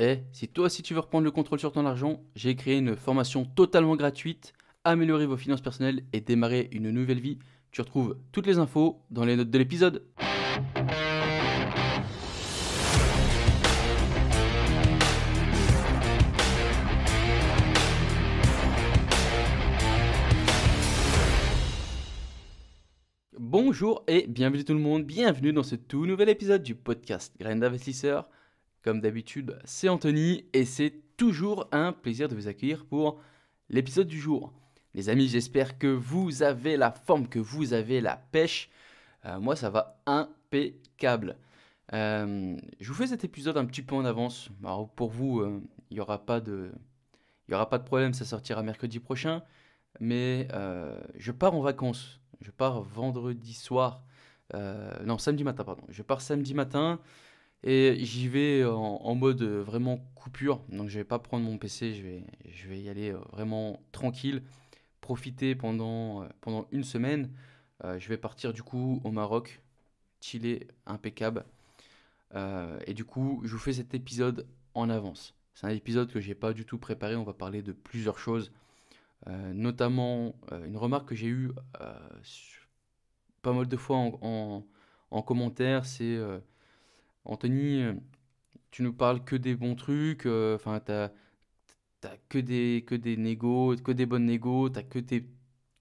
Et si toi aussi tu veux reprendre le contrôle sur ton argent, j'ai créé une formation totalement gratuite, améliorer vos finances personnelles et démarrer une nouvelle vie. Tu retrouves toutes les infos dans les notes de l'épisode. Bonjour et bienvenue tout le monde, bienvenue dans ce tout nouvel épisode du podcast Graines d'investisseurs. Comme d'habitude, c'est Anthony et c'est toujours un plaisir de vous accueillir pour l'épisode du jour. Les amis, j'espère que vous avez la forme, que vous avez la pêche. Moi, ça va impeccable. Je vous fais cet épisode un petit peu en avance. Alors, pour vous, il n'y aura pas de, il y aura pas de problème, ça sortira mercredi prochain. Mais je pars en vacances. Je pars vendredi soir. Non, samedi matin, pardon. Je pars samedi matin. Et j'y vais en mode vraiment coupure. Donc je vais pas prendre mon PC, je vais y aller vraiment tranquille, profiter pendant une semaine. Je vais partir du coup au Maroc, chiller impeccable. Et du coup, je vous fais cet épisode en avance. C'est un épisode que j'ai pas du tout préparé. On va parler de plusieurs choses, notamment une remarque que j'ai eue pas mal de fois en commentaire, c'est Anthony, tu nous parles que des bons trucs, enfin, t'as que des négos, que des bonnes négos, que de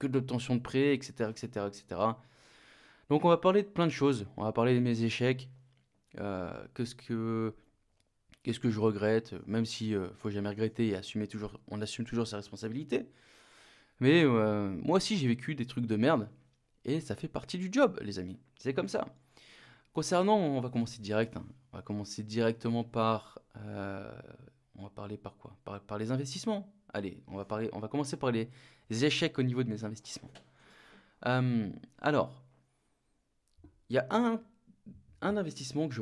l'obtention de prêts, etc., etc., etc. Donc, on va parler de plein de choses. On va parler de mes échecs, qu'est-ce que je regrette, même si faut jamais regretter et on assume toujours ses responsabilités. Mais moi aussi, j'ai vécu des trucs de merde et ça fait partie du job, les amis. C'est comme ça. Concernant, on va commencer direct, hein. On va commencer directement on va parler par quoi? Par les investissements. Allez, on va commencer par les échecs au niveau de mes investissements. Alors, il y a un investissement que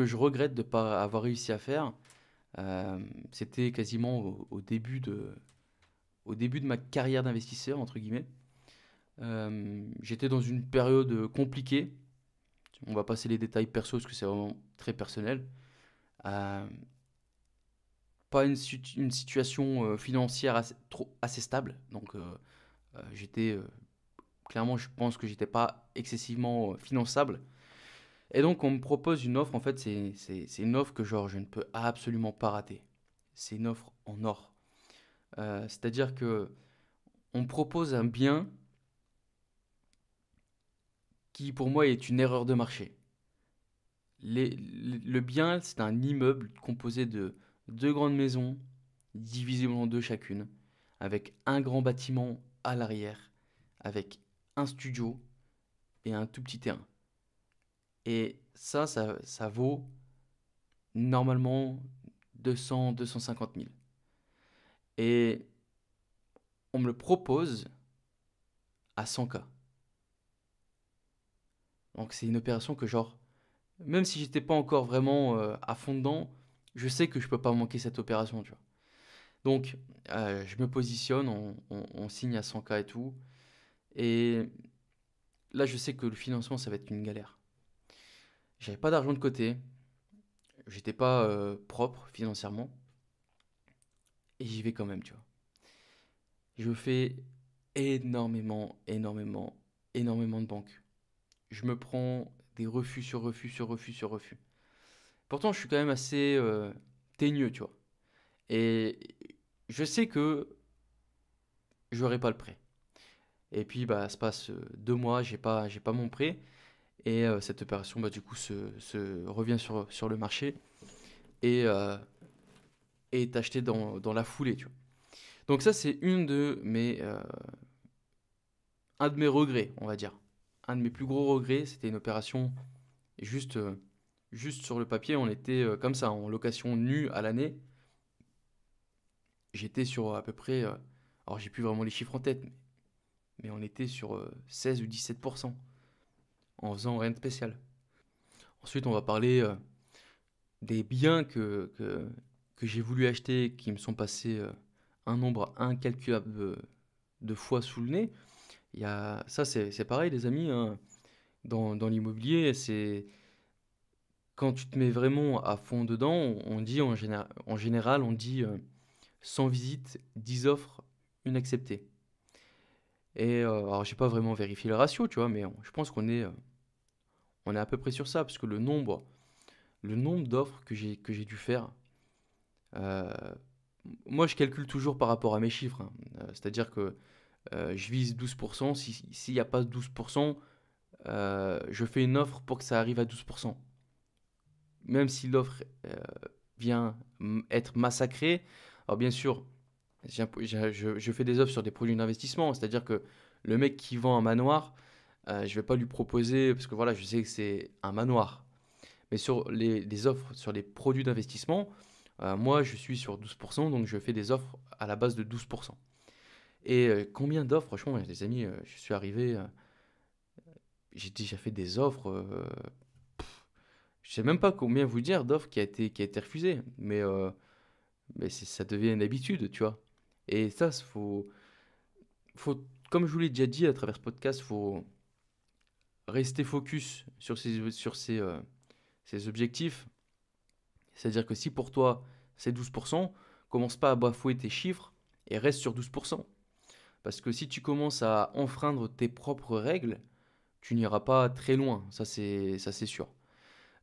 je regrette de ne pas avoir réussi à faire. C'était quasiment au début de ma carrière d'investisseur, entre guillemets. J'étais dans une période compliquée. On va passer les détails perso parce que c'est vraiment très personnel. Euh, Pas une situation financière assez stable. Donc, j'étais clairement, je pense que j'étais pas excessivement finançable. Et donc, on me propose une offre. En fait, c'est une offre que genre je ne peux absolument pas rater. C'est une offre en or. C'est-à-dire que on me propose un bien qui, pour moi, est une erreur de marché. Le bien, c'est un immeuble composé de deux grandes maisons, divisées en deux chacune, avec un grand bâtiment à l'arrière, avec un studio et un tout petit terrain. Et ça vaut normalement 200-250 000. Et on me le propose à 100K. Donc c'est une opération que genre, même si j'étais pas encore vraiment à fond dedans, je sais que je peux pas manquer cette opération, tu vois. Donc, je me positionne, on signe à 100K et tout. Et là, je sais que le financement, ça va être une galère. J'avais pas d'argent de côté, j'étais pas propre financièrement, et j'y vais quand même, tu vois. Je fais énormément, énormément, énormément de banques. Je me prends des refus sur refus sur refus sur refus. Pourtant, je suis quand même assez teigneux, tu vois. Et je sais que j'aurai pas le prêt. Et puis, bah, se passe 2 mois, j'ai pas mon prêt. Et cette opération, bah, du coup, se revient sur le marché et est achetée dans la foulée, tu vois. Donc ça, c'est un de mes regrets, on va dire. Un de mes plus gros regrets, c'était une opération juste, juste sur le papier, on était comme ça, en location nue à l'année. J'étais sur à peu près, alors j'ai plus vraiment les chiffres en tête, mais on était sur 16 ou 17% en faisant rien de spécial. Ensuite, on va parler des biens que j'ai voulu acheter qui me sont passés un nombre incalculable de fois sous le nez. Ça, c'est pareil, les amis, hein. Dans l'immobilier, quand tu te mets vraiment à fond dedans, on dit en général, on dit 100 visites, 10 offres, une acceptée. Et alors, j'ai pas vraiment vérifié le ratio, tu vois, mais je pense on est à peu près sur ça, parce que le nombre d'offres que j'ai dû faire, euh, moi je calcule toujours par rapport à mes chiffres, hein. C'est-à-dire que je vise 12%, s'il n'y a pas 12%, je fais une offre pour que ça arrive à 12%. Même si l'offre vient être massacrée, alors bien sûr, je fais des offres sur des produits d'investissement, c'est-à-dire que le mec qui vend un manoir, je vais pas lui proposer, parce que voilà, je sais que c'est un manoir. Mais sur les offres sur les produits d'investissement, moi je suis sur 12%, donc je fais des offres à la base de 12%. Et combien d'offres, franchement, les amis, je suis arrivé, j'ai déjà fait des offres, je sais même pas combien vous dire d'offres qui a été refusées, mais ça devient une habitude, tu vois. Et ça, comme je vous l'ai déjà dit à travers ce podcast, faut rester focus sur ces objectifs. C'est-à-dire que si pour toi c'est 12%, commence pas à bafouer tes chiffres et reste sur 12%. Parce que si tu commences à enfreindre tes propres règles, tu n'iras pas très loin, ça c'est sûr.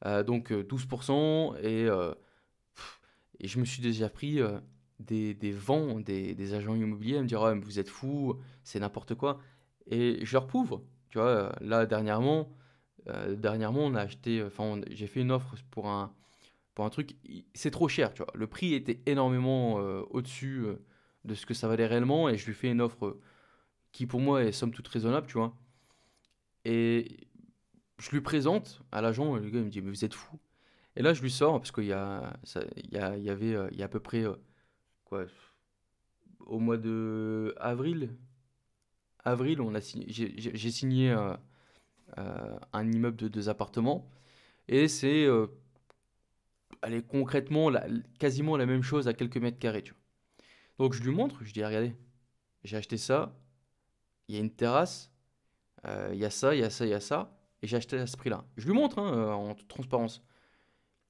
Donc 12% et je me suis déjà pris des vents des agents immobiliers à me dire: «Ah, mais vous êtes fous, c'est n'importe quoi». Et je leur prouve, tu vois. Là dernièrement on a acheté, enfin j'ai fait une offre pour un truc, c'est trop cher, tu vois. Le prix était énormément au-dessus de ce que ça valait réellement, et je lui fais une offre qui pour moi est somme toute raisonnable, tu vois. Et je lui présente à l'agent, et le gars il me dit: «Mais vous êtes fou». Et là je lui sors, parce qu'il y a, il y avait, il y a à peu près, quoi, au mois de avril, j'ai signé un immeuble de 2 appartements, et c'est, allez, concrètement, quasiment la même chose à quelques mètres carrés, tu vois. Donc je lui montre, je dis: «Regardez, j'ai acheté ça, il y a une terrasse, il y a ça, il y a ça, il y a ça, et j'ai acheté à ce prix-là». Je lui montre, hein, en toute transparence.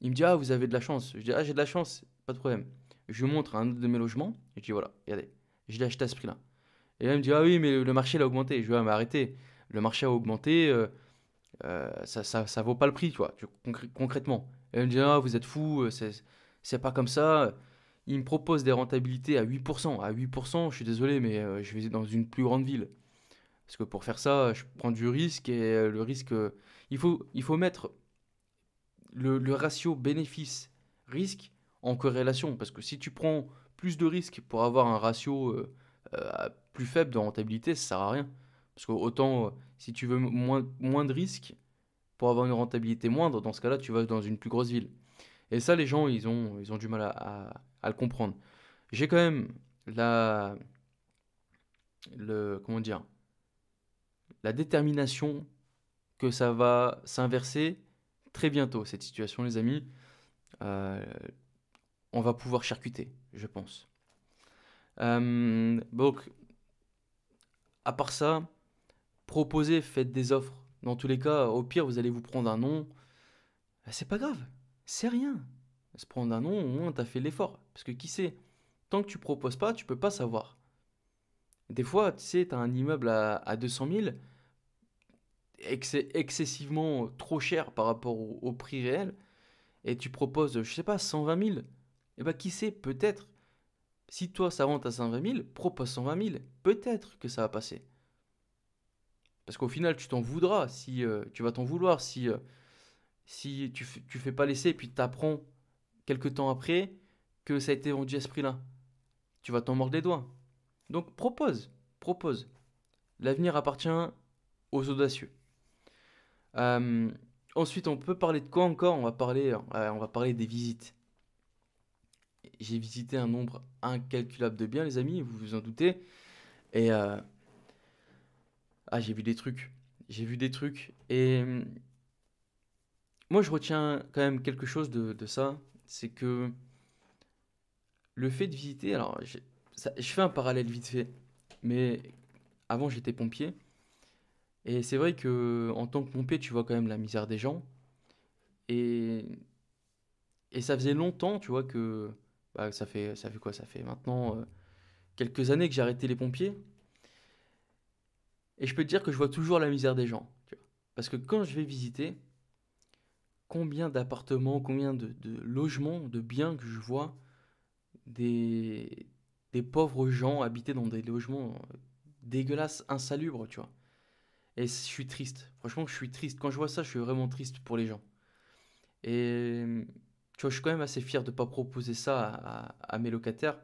Il me dit: «Ah, vous avez de la chance». Je dis: «Ah, j'ai de la chance, pas de problème». Je lui montre un autre de mes logements, et je dis: «Voilà, regardez, je l'ai acheté à ce prix-là». Et là, il me dit: «Ah oui, mais le marché il a augmenté». Je lui dis: «Ah, mais arrêtez, le marché a augmenté, ça vaut pas le prix, tu vois, concrètement». Et il me dit: «Ah, vous êtes fous, c'est pas comme ça». Il me propose des rentabilités à 8%. À 8%, je suis désolé, mais je vais dans une plus grande ville. Parce que pour faire ça, je prends du risque, et le risque, il faut mettre le ratio bénéfice-risque en corrélation. Parce que si tu prends plus de risques pour avoir un ratio plus faible de rentabilité, ça sert à rien. Parce que autant, si tu veux moins de risques pour avoir une rentabilité moindre, dans ce cas-là, tu vas dans une plus grosse ville. Et ça, les gens, ils ont du mal à le comprendre. J'ai quand même la, comment dire, la détermination que ça va s'inverser très bientôt, cette situation, les amis. Euh, on va pouvoir charcuter, je pense. Donc, à part ça, proposez, faites des offres. Dans tous les cas, au pire, vous allez vous prendre un non. C'est pas grave, c'est rien. Se prendre un non, au moins, t'as fait l'effort. Parce que qui sait, tant que tu proposes pas, tu peux pas savoir. Des fois, tu sais, t'as un immeuble à 200 000, et que c'est excessivement trop cher par rapport au prix réel, et tu proposes, je sais pas, 120 000. Et bah, qui sait, peut-être. Si toi, ça rentre à 120 000, propose 120 000. Peut-être que ça va passer. Parce qu'au final, tu t'en voudras, si tu vas t'en vouloir si tu fais pas l'essai, et puis tu apprends quelques temps après que ça a été vendu à ce prix-là. Tu vas t'en mordre les doigts. Donc propose. L'avenir appartient aux audacieux. Euh, Ensuite, on peut parler de quoi encore? On va parler des visites. J'ai visité un nombre incalculable de biens, les amis, vous vous en doutez. Et j'ai vu des trucs. J'ai vu des trucs. Et moi, je retiens quand même quelque chose de ça. C'est que le fait de visiter. Alors, je fais un parallèle vite fait. Mais avant, j'étais pompier. Et c'est vrai que en tant que pompier, tu vois quand même la misère des gens. Et, et ça faisait longtemps, tu vois, que ça fait quoi? Ça fait maintenant quelques années que j'ai arrêté les pompiers. Et je peux te dire que je vois toujours la misère des gens, tu vois. Parce que quand je vais visiter, combien d'appartements, combien de logements, de biens que je vois des, des pauvres gens habiter dans des logements dégueulasses, insalubres, tu vois. Et je suis triste. Franchement, je suis triste. Quand je vois ça, je suis vraiment triste pour les gens. Et tu vois, je suis quand même assez fier de ne pas proposer ça à mes locataires.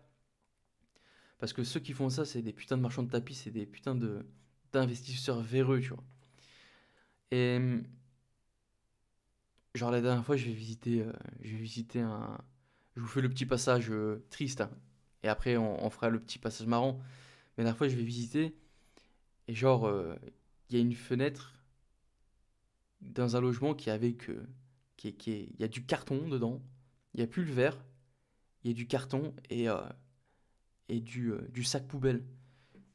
Parce que ceux qui font ça, c'est des putains de marchands de tapis, c'est des putains d'investisseurs véreux, tu vois. Et genre la dernière fois, je vais visiter un. Je vous fais le petit passage triste, hein. Et après, on fera le petit passage marrant. Mais la dernière fois, je vais visiter. Et genre, il y a une fenêtre dans un logement qui est avec. Il y a du carton dedans. Il n'y a plus le verre. Il y a du carton et du sac poubelle.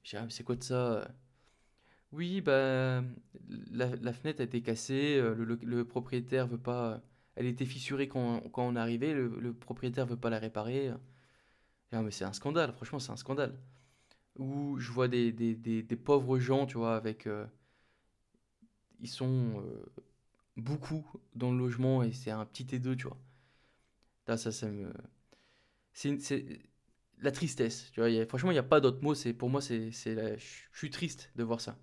J'ai dit, ah, mais c'est quoi de ça? Oui, bah, la fenêtre a été cassée. Le propriétaire veut pas. Elle était fissurée quand on est arrivé. Le propriétaire veut pas la réparer. J'ai dit, ah, mais c'est un scandale. Franchement, c'est un scandale. Où je vois des pauvres gens, tu vois, avec. Ils sont beaucoup dans le logement et c'est un petit T2, tu vois. Là, ça me. C'est la tristesse, tu vois. Franchement, il n'y a pas d'autre mot. Pour moi, je suis triste de voir ça.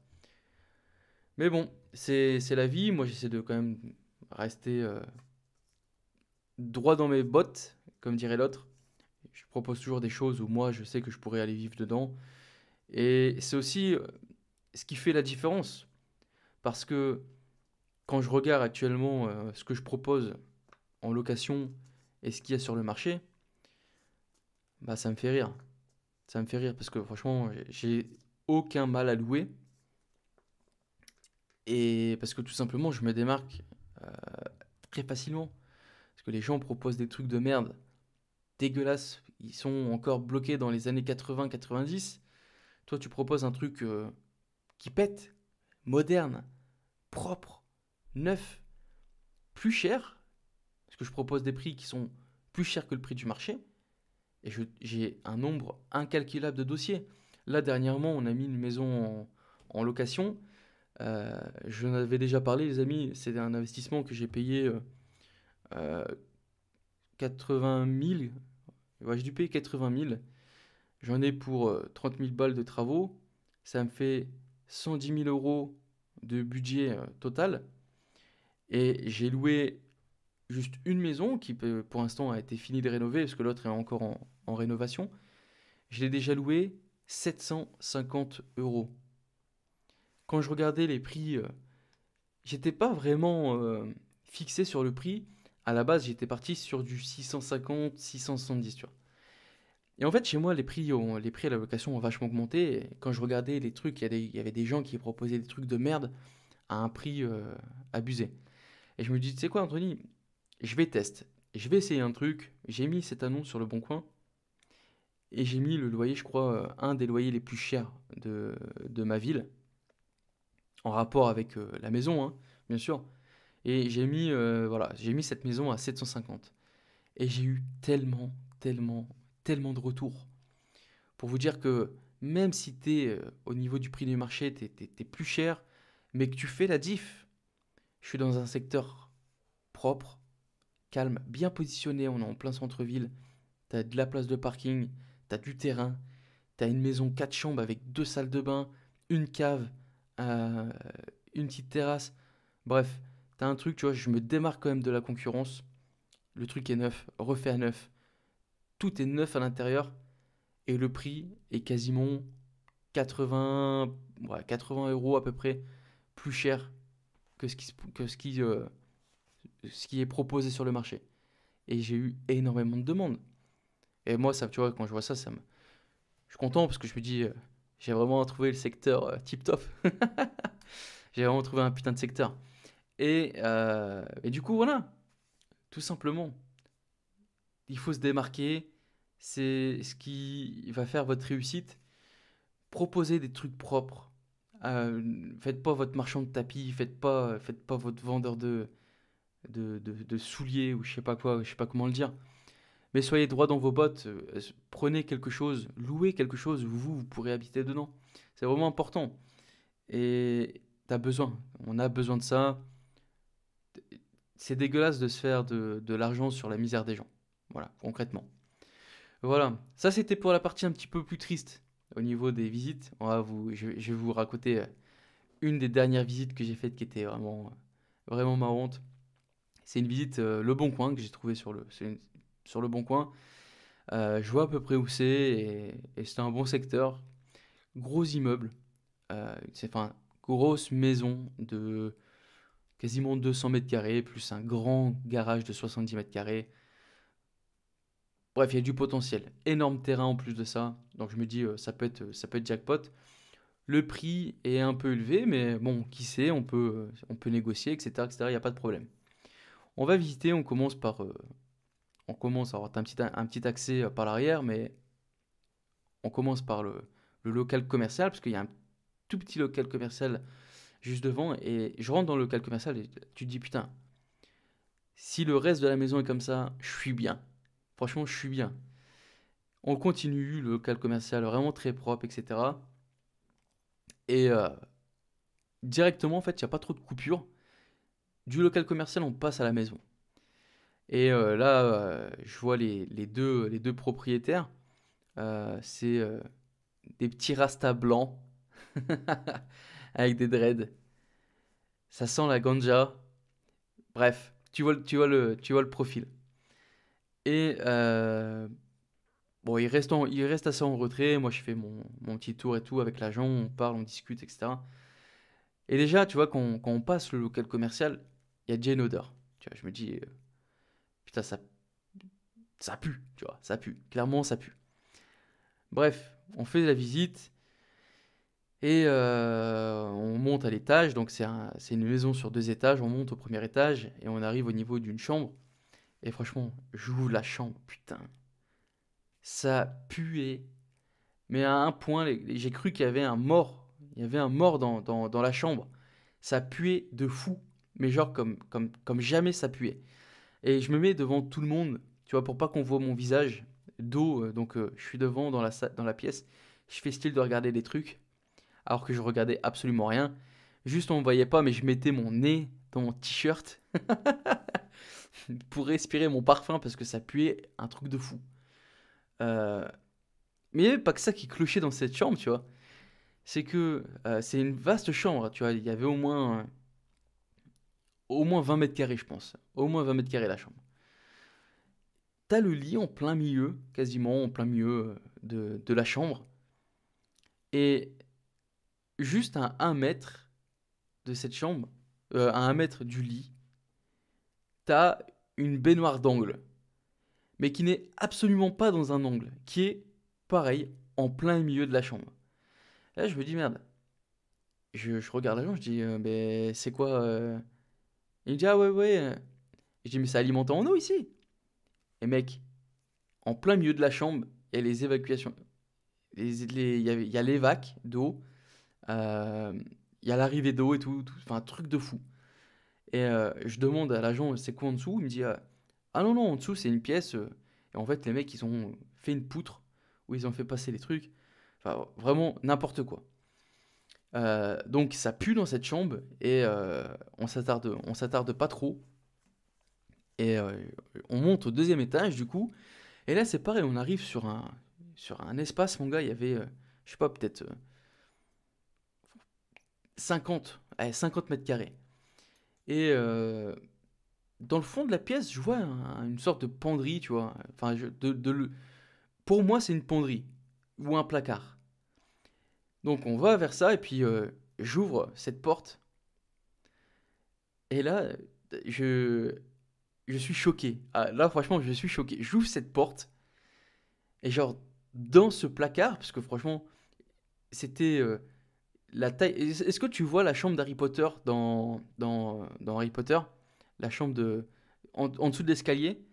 Mais bon, c'est la vie. Moi, j'essaie de quand même rester droit dans mes bottes, comme dirait l'autre. Je propose toujours des choses où moi, je sais que je pourrais aller vivre dedans. Et c'est aussi ce qui fait la différence. Parce que quand je regarde actuellement ce que je propose en location et ce qu'il y a sur le marché, bah ça me fait rire. Ça me fait rire parce que franchement, j'ai aucun mal à louer. Et parce que tout simplement, je me démarque euh, très facilement. Parce que les gens proposent des trucs de merde dégueulasses. Ils sont encore bloqués dans les années 80-90. Toi, tu proposes un truc qui pète, moderne, propre, neuf, plus cher. Parce que je propose des prix qui sont plus chers que le prix du marché. Et j'ai un nombre incalculable de dossiers. Là, dernièrement, on a mis une maison en location. Je en avais déjà parlé, les amis. C'est un investissement que j'ai payé euh, 80 000. Ouais, j'ai dû payer 80 000. J'en ai pour 30 000 balles de travaux. Ça me fait 110 000 euros de budget total. Et j'ai loué juste une maison qui, pour l'instant, a été finie de rénover parce que l'autre est encore en rénovation. Je l'ai déjà loué 750 euros. Quand je regardais les prix, j'étais pas vraiment fixé sur le prix. À la base, j'étais parti sur du 650, 670, tu vois. Et en fait, chez moi, les prix à la location ont vachement augmenté. Et quand je regardais les trucs, il y avait des gens qui proposaient des trucs de merde à un prix abusé. Et je me dis, tu sais quoi, Anthony, je vais tester. Je vais essayer un truc. J'ai mis cette annonce sur le Bon Coin et j'ai mis le loyer, je crois, un des loyers les plus chers de ma ville, en rapport avec la maison, hein, bien sûr. Et voilà, j'ai mis cette maison à 750. Et j'ai eu tellement, tellement, tellement de retours. Pour vous dire que même si tu es au niveau du prix du marché, t'es plus cher, mais que tu fais la diff. Je suis dans un secteur propre, calme, bien positionné, on est en plein centre-ville. Tu as de la place de parking, tu as du terrain, tu as une maison 4 chambres avec 2 salles de bain, une cave, euh, une petite terrasse. Bref, tu as un truc, tu vois, je me démarque quand même de la concurrence. Le truc est neuf, refait à neuf. Tout est neuf à l'intérieur et le prix est quasiment 80, ouais, 80 euros à peu près plus cher que ce qui est proposé sur le marché. Et j'ai eu énormément de demandes. Et moi, ça, tu vois, quand je vois ça, je suis content parce que je me dis, j'ai vraiment trouvé le secteur tip top. J'ai vraiment trouvé un putain de secteur. Et du coup, voilà, tout simplement, il faut se démarquer. C'est ce qui va faire votre réussite. Proposez des trucs propres. Faites pas votre marchand de tapis, faites pas votre vendeur de souliers ou je sais pas quoi, je sais pas comment le dire. Mais soyez droit dans vos bottes, prenez quelque chose, louez quelque chose où vous pourrez habiter dedans. C'est vraiment important. Et on a besoin de ça. C'est dégueulasse de se faire de l'argent sur la misère des gens. Voilà, concrètement. Voilà, ça c'était pour la partie un petit peu plus triste au niveau des visites. Je vais vous raconter une des dernières visites que j'ai faites qui était vraiment marrante. C'est une visite Le Bon Coin que j'ai trouvé sur Le Bon Coin. Je vois à peu près où c'est et c'est un bon secteur. Gros immeuble, enfin grosse maison de quasiment 200 mètres carrés, plus un grand garage de 70 mètres carrés. Bref, il y a du potentiel. Énorme terrain en plus de ça. Donc je me dis, ça peut être jackpot. Le prix est un peu élevé, mais bon, qui sait, on peut négocier, etc., etc. Il n'y a pas de problème. On va visiter, on commence à avoir un petit accès par l'arrière, mais on commence par le local commercial, parce qu'il y a un tout petit local commercial juste devant, et je rentre dans le local commercial et tu te dis, putain, si le reste de la maison est comme ça, je suis bien. Franchement, je suis bien. On continue, le local commercial vraiment très propre, etc. Et directement, en fait, il n'y a pas trop de coupure. Du local commercial, on passe à la maison. Et là, je vois les deux propriétaires. C'est des petits rastas blancs avec des dreads. Ça sent la ganja. Bref, tu vois le profil. Et bon, il reste assez en retrait. Moi, je fais mon petit tour et tout avec l'agent. On parle, on discute, etc. Et déjà, tu vois, quand on passe le local commercial, il y a déjà une odeur. Tu vois, je me dis, putain, ça pue, tu vois, ça pue. Clairement, ça pue. Bref, on fait la visite et on monte à l'étage. Donc, c'est une maison sur 2 étages. On monte au premier étage et on arrive au niveau d'une chambre. Et franchement, j'ouvre la chambre, putain. Ça puait. Mais à un point, j'ai cru qu'il y avait un mort. Il y avait un mort dans la chambre. Ça puait de fou. Mais genre comme jamais ça puait. Et je me mets devant tout le monde, tu vois, pour pas qu'on voit mon visage dos. Donc je suis devant dans la pièce. Je fais style de regarder des trucs. Alors que je regardais absolument rien. Juste on me voyait pas, mais je mettais mon nez dans mon t-shirt pour respirer mon parfum parce que ça puait un truc de fou. Euh, mais il n'y avait pas que ça qui clochait dans cette chambre, tu vois. C'est que c'est une vaste chambre, tu vois. Il y avait au moins 20 mètres carrés, je pense. Au moins 20 mètres carrés la chambre. T'as le lit en plein milieu, quasiment en plein milieu de la chambre. Et juste à 1 mètre de cette chambre, à 1 mètre du lit, t'as une baignoire d'angle. Mais qui n'est absolument pas dans un angle. Qui est, pareil, en plein milieu de la chambre. Là, je me dis, merde. Je regarde l'agent, je dis, mais c'est quoi Il me dit, ah ouais, ouais. Je dis, mais c'est alimenté en eau ici. Et mec, en plein milieu de la chambre, il y a les évacuations. Il y a l'évac d'eau, euh, il y a l'arrivée d'eau et tout, enfin, un truc de fou. Et je demande à l'agent, c'est quoi en dessous? Il me dit, ah non, non, en dessous, c'est une pièce. Et en fait, les mecs, ils ont fait une poutre où ils ont fait passer les trucs. Enfin, vraiment n'importe quoi. Donc ça pue dans cette chambre et on s'attarde pas trop. Et on monte au deuxième étage du coup. Et là c'est pareil, on arrive sur un espace, mon gars, il y avait, je sais pas, peut-être 50, allez, 50 mètres carrés. Et dans le fond de la pièce, je vois une sorte de penderie, tu vois. Enfin, pour moi c'est une penderie ou un placard. Donc on va vers ça et puis j'ouvre cette porte. Et là, je, je suis choqué. Ah, là, franchement, je suis choqué. J'ouvre cette porte et genre dans ce placard, parce que franchement, c'était la taille. Est-ce que tu vois la chambre d'Harry Potter dans Harry Potter? La chambre en dessous de l'escalier.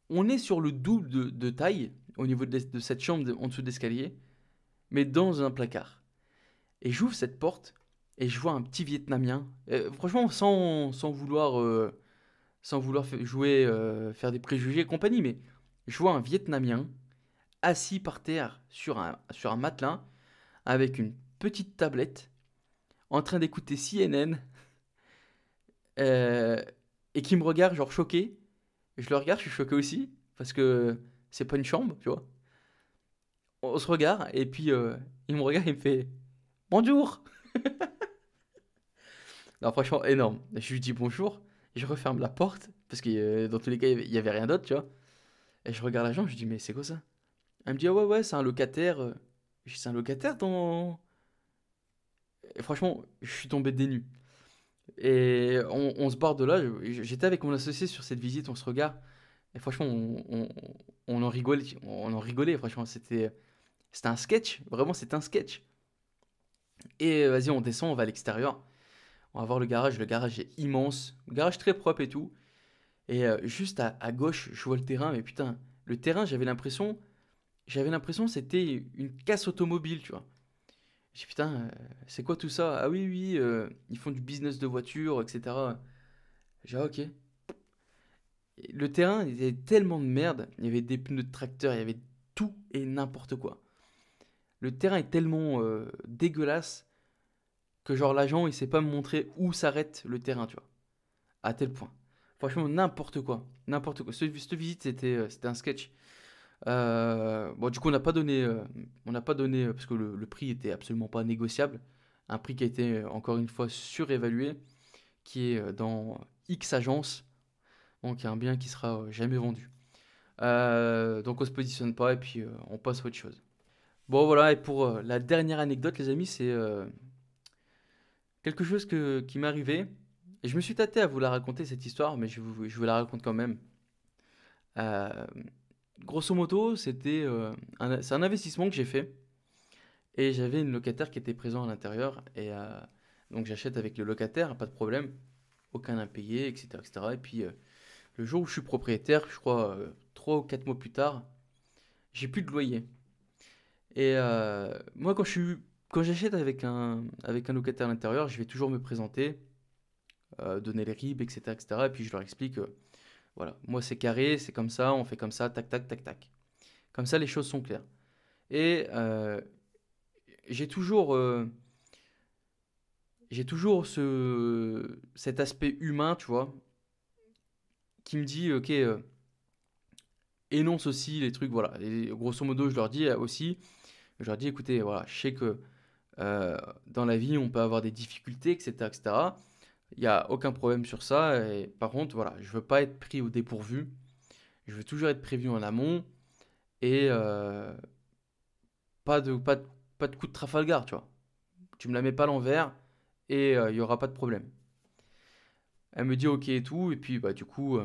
On est sur le double de taille au niveau de cette chambre en dessous de l'escalier, mais dans un placard. Et j'ouvre cette porte et je vois un petit Vietnamien. Franchement, sans vouloir sans vouloir jouer, faire des préjugés et compagnie, mais je vois un Vietnamien assis par terre sur un matelas avec une petite tablette en train d'écouter CNN euh, et qui me regarde genre choqué. Je le regarde, je suis choqué aussi parce que c'est pas une chambre, tu vois. On se regarde et puis il me regarde et il me fait bonjour. Non, franchement, énorme. Je lui dis bonjour, je referme la porte parce que dans tous les cas, il y avait rien d'autre, tu vois. Et je regarde l'agent, je lui dis mais c'est quoi ça? Elle me dit ah ouais, ouais, c'est un locataire. Je dis c'est un locataire dans. Et franchement, je suis tombé des nues. Et on se barre de là. J'étais avec mon associé sur cette visite, on se regarde. Et franchement, on en rigolait. On en rigolait, franchement. C'était un sketch. Vraiment, c'était un sketch. Et vas-y, on descend, on va à l'extérieur. On va voir le garage. Le garage est immense. Le garage très propre et tout. Et juste à gauche, je vois le terrain. Mais putain, le terrain, j'avais l'impression que c'était une casse automobile, tu vois. J'ai dit, putain, c'est quoi tout ça? Ah oui, oui, ils font du business de voiture, etc. J'ai dit, ah, ok. Et le terrain, il y avait tellement de merde. Il y avait des pneus de tracteur, il y avait tout et n'importe quoi. Le terrain est tellement dégueulasse que genre l'agent, il sait pas me montrer où s'arrête le terrain, tu vois. À tel point. Franchement, n'importe quoi. N'importe quoi. Cette visite, c'était un sketch. Bon, du coup, on n'a pas donné parce que le prix était absolument pas négociable. Un prix qui a été encore une fois surévalué, qui est dans X agences, donc il y a un bien qui sera jamais vendu. Donc on se positionne pas et puis on passe à autre chose. Bon voilà, et pour la dernière anecdote, les amis, c'est quelque chose qui m'est arrivé. Et je me suis tâté à vous la raconter cette histoire, mais je vous la raconte quand même. Euh, Grosso modo, c'est un investissement que j'ai fait. Et j'avais une locataire qui était présente à l'intérieur. Et donc j'achète avec le locataire, pas de problème. Aucun impayé, etc. etc. Et puis le jour où je suis propriétaire, je crois 3 ou 4 mois plus tard, j'ai plus de loyer. Et moi, quand j'achète avec un locataire à l'intérieur, je vais toujours me présenter, donner les RIB, etc., etc. Et puis je leur explique, voilà, moi c'est carré, c'est comme ça, on fait comme ça, tac, tac, tac, tac. Comme ça, les choses sont claires. Et j'ai toujours, euh, j'ai toujours cet aspect humain, tu vois, qui me dit, ok, énonce aussi les trucs, voilà. Et grosso modo, je leur dis aussi, je leur dis, écoutez, voilà, je sais que dans la vie, on peut avoir des difficultés, etc., etc. Il n'y a aucun problème sur ça. Et par contre, voilà, je veux pas être pris au dépourvu. Je veux toujours être prévenu en amont et pas de coup de Trafalgar, tu vois. Tu me la mets pas à l'envers et il y aura pas de problème. Elle me dit ok et tout. Et puis, bah, du coup,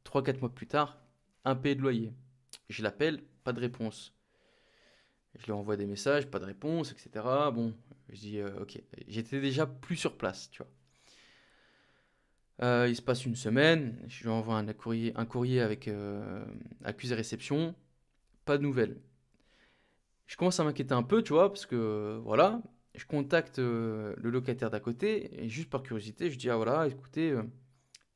3-4 mois plus tard, impayé de loyer. Je l'appelle, pas de réponse. Je lui envoie des messages, pas de réponse, etc. Bon, je dis ok. J'étais déjà plus sur place, tu vois. Il se passe une semaine, je lui envoie un courrier avec accusé-réception, pas de nouvelles. Je commence à m'inquiéter un peu, tu vois, parce que voilà, je contacte le locataire d'à côté, et juste par curiosité, je dis ah voilà, écoutez,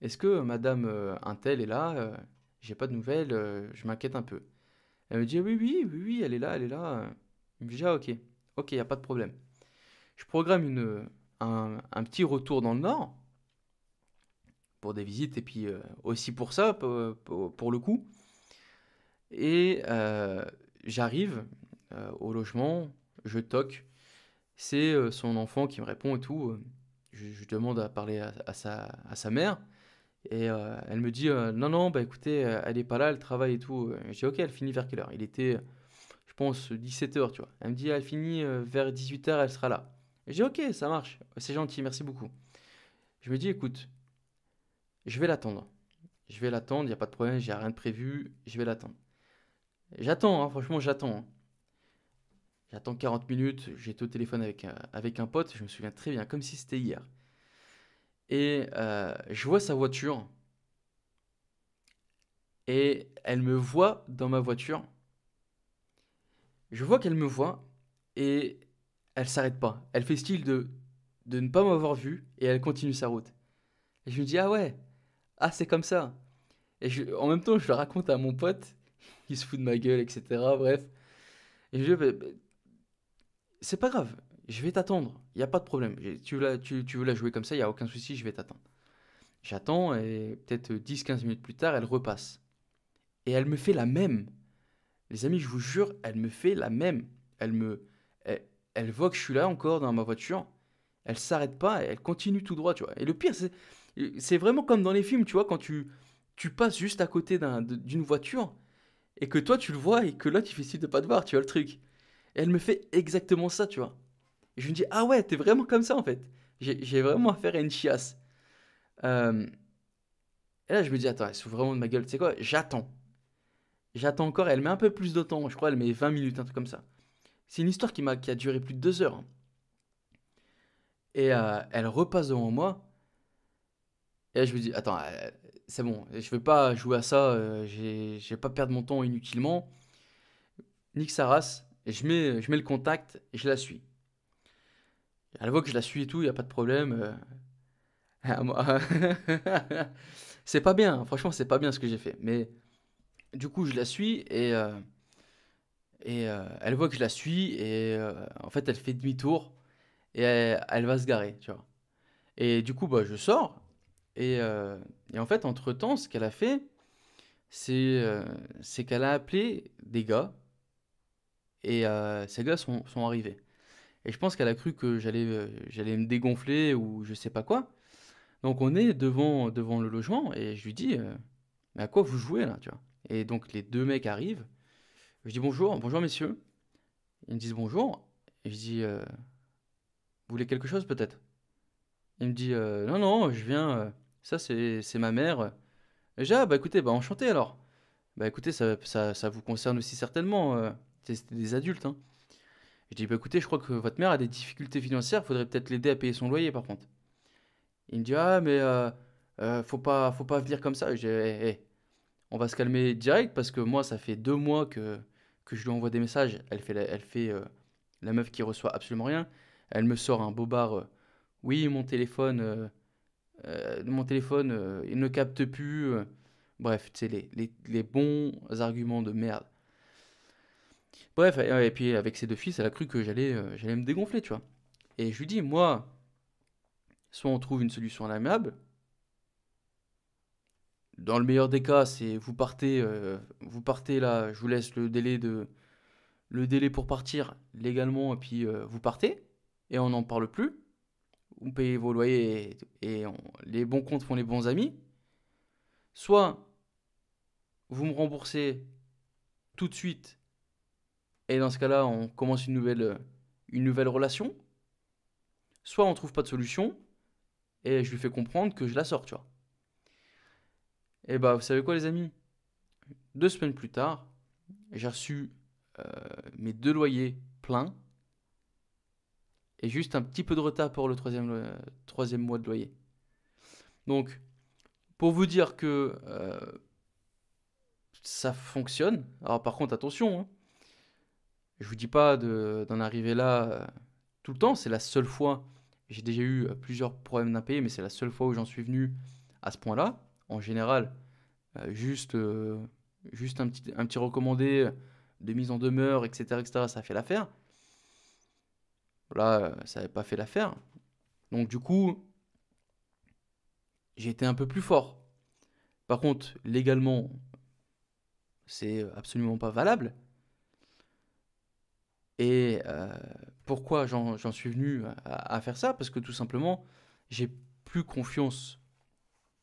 est-ce que madame Untel est là? J'ai pas de nouvelles, je m'inquiète un peu. Elle me dit oui, oui, oui, oui, elle est là, elle est là. Il me dit ah ok, ok, y a pas de problème. Je programme un petit retour dans le Nord pour des visites et puis aussi pour ça, pour le coup. Et j'arrive au logement, je toque, c'est son enfant qui me répond et tout. Je demande à parler à sa mère et elle me dit non, non, bah écoutez, elle est pas là, elle travaille et tout. Je dis ok, elle finit vers quelle heure? Il était, je pense, 17 h, tu vois. Elle me dit elle finit vers 18 h, elle sera là. Je dis ok, ça marche, c'est gentil, merci beaucoup. Je me dis écoute, je vais l'attendre. Je vais l'attendre, il n'y a pas de problème, j'ai rien de prévu, je vais l'attendre. J'attends, hein, franchement, j'attends, hein. J'attends 40 minutes, j'étais au téléphone avec un pote, je me souviens très bien, comme si c'était hier. Et je vois sa voiture, et elle me voit dans ma voiture. Je vois qu'elle me voit, et elle s'arrête pas. Elle fait style de ne pas m'avoir vu, et elle continue sa route. Et je me dis, ah ouais, Ah, c'est comme ça. En même temps, je le raconte à mon pote, il se fout de ma gueule, etc. Bref. Et je lui dis, c'est pas grave, je vais t'attendre, il n'y a pas de problème. Tu veux la jouer comme ça, il n'y a aucun souci, je vais t'attendre. J'attends et peut-être 10-15 minutes plus tard, elle repasse. Et elle me fait la même. Les amis, je vous jure, elle me fait la même. Elle me, elle, elle voit que je suis là encore dans ma voiture. Elle s'arrête pas, elle continue tout droit, tu vois. Et le pire, c'est vraiment comme dans les films, tu vois, quand tu passes juste à côté d'une voiture et que toi tu le vois et que là tu fais style de pas te voir, tu vois le truc. Et elle me fait exactement ça, tu vois. Et je me dis, ah ouais, t'es vraiment comme ça en fait. J'ai vraiment affaire à une chiasse. Euh, et là, je me dis, attends, elle se fout vraiment de ma gueule. Tu sais quoi? J'attends. J'attends encore. Elle met un peu plus de temps. Je crois elle met 20 minutes, un truc comme ça. C'est une histoire qui a duré plus de 2 heures, hein. Et elle repasse devant moi. Et là, je me dis, attends, c'est bon. Je vais pas jouer à ça. Je vais pas perdre mon temps inutilement. Nique sa race. Et je mets le contact et je la suis. Elle voit que je la suis et tout, il n'y a pas de problème. Moi- c'est pas bien, hein. Franchement, c'est pas bien ce que j'ai fait. Mais du coup, je la suis et elle voit que je la suis et en fait, elle fait demi-tour et elle va se garer, tu vois. Et du coup, bah, je sors et en fait, entre-temps, ce qu'elle a fait, c'est c'est qu'elle a appelé des gars et ces gars sont arrivés. Et je pense qu'elle a cru que j'allais me dégonfler ou je sais pas quoi. Donc on est devant le logement et je lui dis, mais à quoi vous jouez là, tu vois? Et donc les deux mecs arrivent. Je dis bonjour, bonjour messieurs. Ils me disent bonjour. Et je dis, vous voulez quelque chose peut-être? Il me dit, non, non, je viens, ça c'est ma mère. Et je dis, ah bah écoutez, bah enchanté alors. Bah écoutez, ça vous concerne aussi certainement. C'est des adultes, hein. Je dis, bah écoutez, je crois que votre mère a des difficultés financières, faudrait peut-être l'aider à payer son loyer par contre. Il me dit, ah mais faut pas venir comme ça. Je dis, on va se calmer direct parce que moi, ça fait 2 mois que je lui envoie des messages. Elle fait la meuf qui reçoit absolument rien. Elle me sort un bobard. Oui, mon téléphone, il ne capte plus. Bref, tu sais, les bons arguments de merde. Bref, et puis avec ses deux fils, elle a cru que j'allais me dégonfler, tu vois. Et je lui dis, moi, soit on trouve une solution à l'amiable. Dans le meilleur des cas, c'est vous partez là, je vous laisse le délai pour partir légalement et puis vous partez et on n'en parle plus. Vous payez vos loyers et les bons comptes font les bons amis. Soit vous me remboursez tout de suite et dans ce cas-là on commence une nouvelle relation. Soit on trouve pas de solution et je lui fais comprendre que je la sors, tu vois. Et bah vous savez quoi les amis? 2 semaines plus tard, j'ai reçu euh, mes 2 loyers pleins et juste un petit peu de retard pour le troisième mois de loyer. Donc, pour vous dire que ça fonctionne, alors par contre, attention, hein, je vous dis pas d'en arriver là tout le temps, c'est la seule fois. J'ai déjà eu plusieurs problèmes d'impayés, mais c'est la seule fois où j'en suis venu à ce point-là. En général, juste un petit recommandé de mise en demeure, etc., etc., ça fait l'affaire. Là, ça n'avait pas fait l'affaire. Donc, du coup, j'ai été un peu plus fort. Par contre, légalement, c'est absolument pas valable. Et pourquoi j'en suis venu à faire ça? Parce que tout simplement, j'ai plus confiance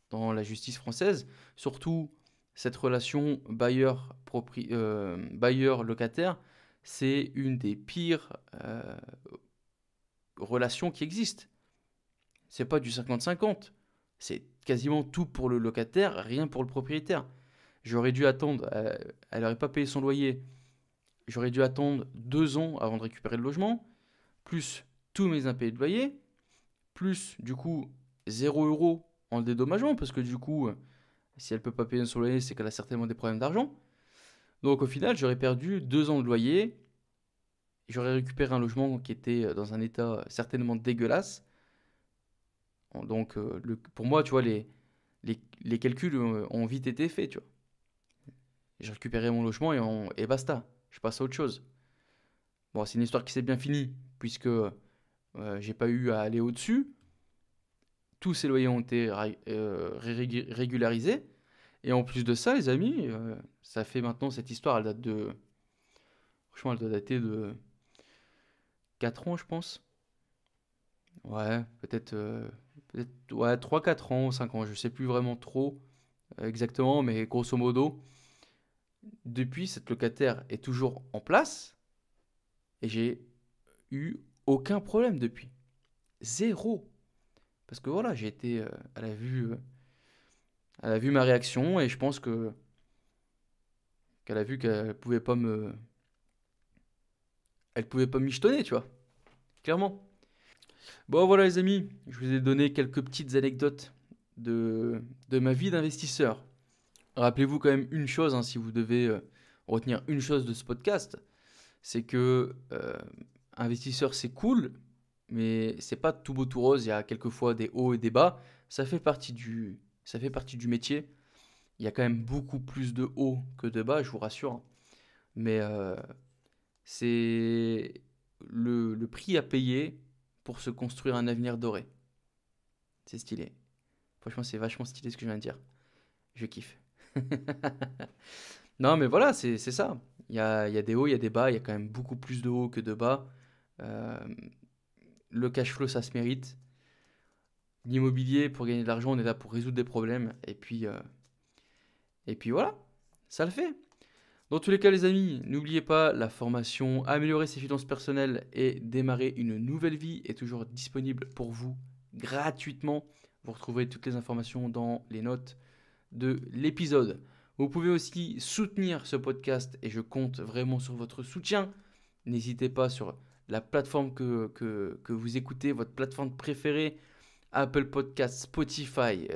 dans la justice française, surtout cette relation bailleur-locataire, c'est une des pires relations qui existent. C'est pas du 50-50, c'est quasiment tout pour le locataire, rien pour le propriétaire. J'aurais dû attendre, elle n'aurait pas payé son loyer. J'aurais dû attendre 2 ans avant de récupérer le logement, plus tous mes impayés de loyer, plus du coup 0 € en dédommagement, parce que du coup, si elle peut pas payer son loyer, c'est qu'elle a certainement des problèmes d'argent. Donc au final, j'aurais perdu 2 ans de loyer, j'aurais récupéré un logement qui était dans un état certainement dégueulasse. Donc pour moi, tu vois, les calculs ont vite été faits, tu vois. J'ai récupéré mon logement et basta. Je passe à autre chose. Bon, c'est une histoire qui s'est bien finie, puisque j'ai pas eu à aller au-dessus. Tous ces loyers ont été régularisés. Et en plus de ça, les amis, ça fait maintenant cette histoire, elle date de. Franchement, elle doit dater de 4 ans, je pense. Ouais, ouais, 3 4 ans, 5 ans, je sais plus vraiment trop exactement, mais grosso modo, depuis, cette locataire est toujours en place et j'ai eu aucun problème depuis. Zéro. Parce que voilà, j'ai été. Elle a vu ma réaction et je pense qu'elle a vu qu'elle pouvait pas me. Elle pouvait pas michetonner, tu vois, clairement. Bon, voilà, les amis, je vous ai donné quelques petites anecdotes de ma vie d'investisseur. Rappelez-vous quand même une chose, hein, si vous devez retenir une chose de ce podcast, c'est que investisseur c'est cool, mais c'est pas tout beau tout rose. Il y a quelquefois des hauts et des bas. Ça fait partie du métier. Il y a quand même beaucoup plus de hauts que de bas, je vous rassure, hein. Mais c'est le prix à payer pour se construire un avenir doré. C'est stylé. Franchement, c'est vachement stylé ce que je viens de dire. Je kiffe. Non, mais voilà, c'est ça. Il y a des hauts, il y a des bas. Il y a quand même beaucoup plus de hauts que de bas. Euh, le cash flow, ça se mérite. L'immobilier, pour gagner de l'argent, on est là pour résoudre des problèmes. Et puis voilà, ça le fait. Dans tous les cas, les amis, n'oubliez pas, la formation Améliorer ses finances personnelles et démarrer une nouvelle vie est toujours disponible pour vous gratuitement. Vous retrouverez toutes les informations dans les notes de l'épisode. Vous pouvez aussi soutenir ce podcast et je compte vraiment sur votre soutien. N'hésitez pas sur la plateforme que vous écoutez, votre plateforme préférée, Apple Podcast, Spotify,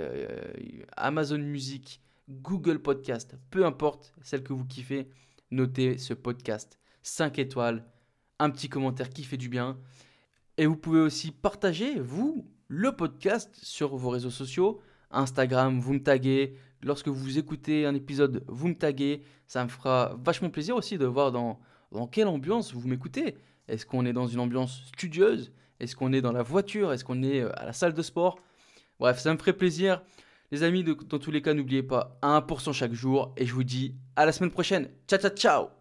Amazon Music, Google Podcast, peu importe celle que vous kiffez, notez ce podcast 5 étoiles, un petit commentaire qui fait du bien. Et vous pouvez aussi partager, vous, le podcast sur vos réseaux sociaux. Instagram, vous me taguez. Lorsque vous écoutez un épisode, vous me taguez. Ça me fera vachement plaisir aussi de voir dans quelle ambiance vous m'écoutez. Est-ce qu'on est dans une ambiance studieuse? Est-ce qu'on est dans la voiture? Est-ce qu'on est à la salle de sport? Bref, ça me ferait plaisir. Les amis, dans tous les cas, n'oubliez pas 1% chaque jour. Et je vous dis à la semaine prochaine. Ciao, ciao, ciao!